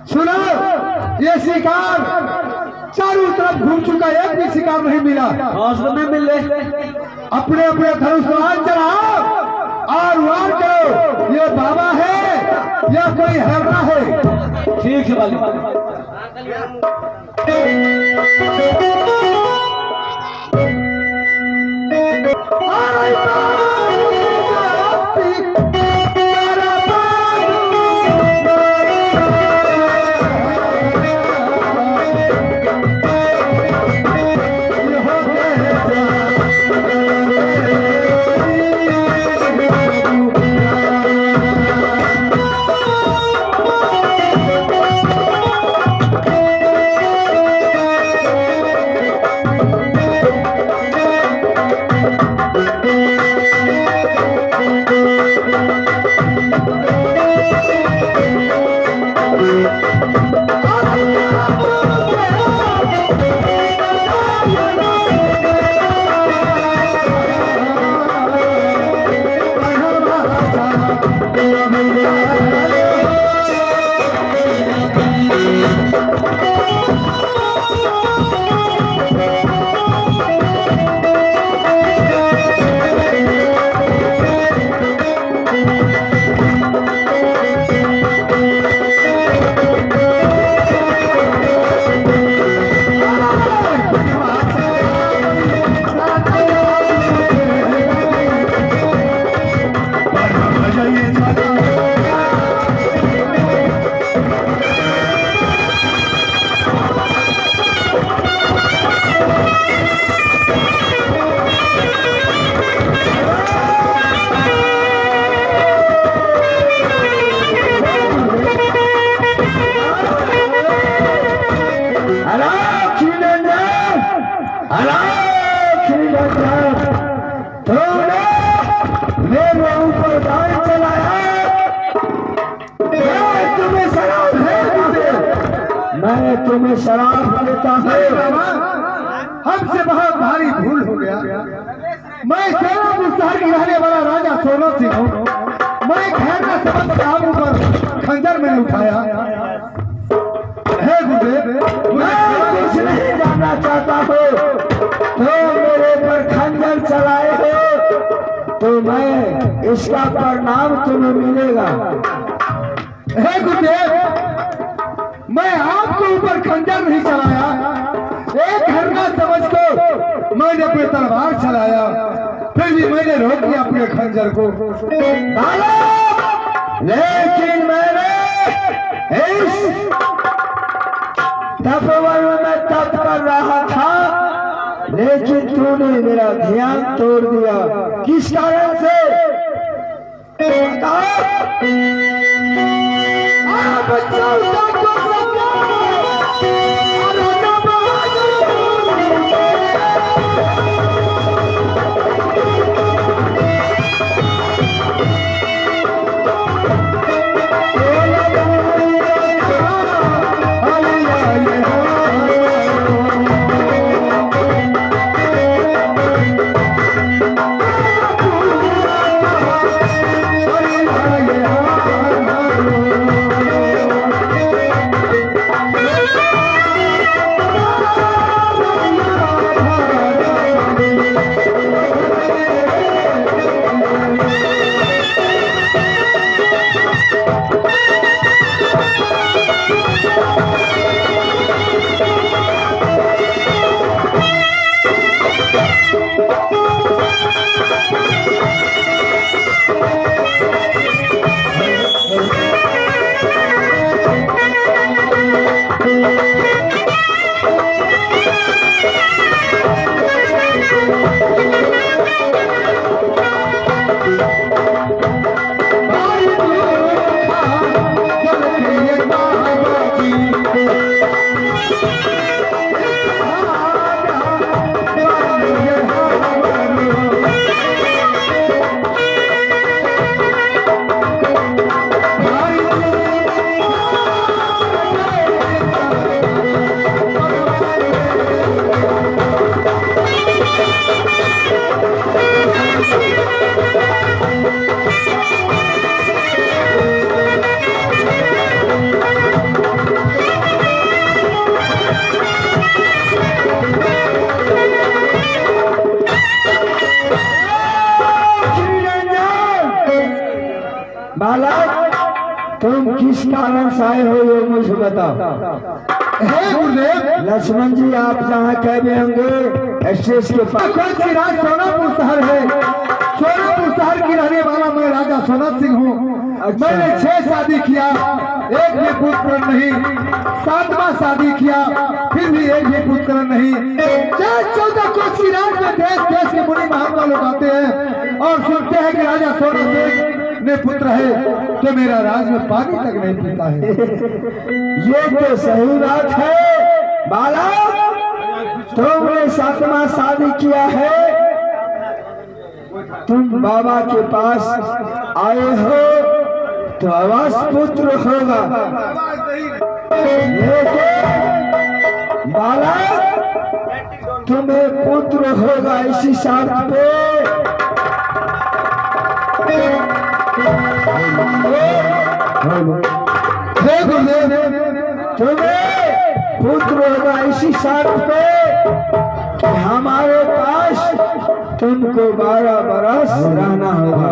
सुनो, ये शिकार चारों तरफ घूम चुका, एक भी शिकार नहीं मिला। हौसले में मिल रहे। अपने अपने धनुष चढ़ाओ और वार करो। ये बाबा है या कोई हरना है? ठीक है वाली। मैं तुम्हें शराब देता हूँ। हमसे बहुत भारी भूल हो गया। मैं सेनापुर शहर के रहने वाला राजा सोनो सिंह हूँ। मैं घेरना समझ काबू पर खंजर मैंने उठाया। हे गुरुदेव, मैं कुछ नहीं जानना चाहता हूँ। तो मेरे पर खंजर चलाए हो तो मैं इसका परिणाम तुम्हें मिलेगा। हे गुरुदेव, मैं आपके ऊपर खंजर नहीं चलाया। एक हरना समझ को मैंने अपने तलवार चलाया, फिर भी मैंने रोक दिया अपने खंजर को। लेकिन मैंने इस तपोवन में तप कर रहा था, लेकिन तूने मेरा ध्यान तोड़ दिया। किस कारण से? तुम किस कारण से आए हो ये मुझे बताओ। हे गुरुदेव, लक्ष्मण जी आप जहाँ कहते होंगे स्टेज के पास। कौन सी राज सोनापुर शहर है। सोनापुर शहर की रहने वाला मैं राजा सोनत सिंह हूँ। अच्छा। मैंने 6 शादी किया, एक भी पुत्र नहीं। 7वां शादी किया, फिर भी एक भी पुत्र नहीं। 14 कोस की राज में देश देश के मुनि महात्मा लोग आते हैं और सुनते हैं कि राजा सोनत सिंह ने पुत्र है, तो मेरा राज में पानी तक नहीं पीता है। ये तो सही बात है बाला, तुमने 7वां शादी किया है, तुम बाबा के पास आए हो तो अवश्य पुत्र होगा। लेकिन बाला तुम्हें पुत्र होगा इसी शर्त पे तुम्हें पुत्र होगा इसी शर्त पे कि हमारे पास तुमको 12 बरस रहना होगा।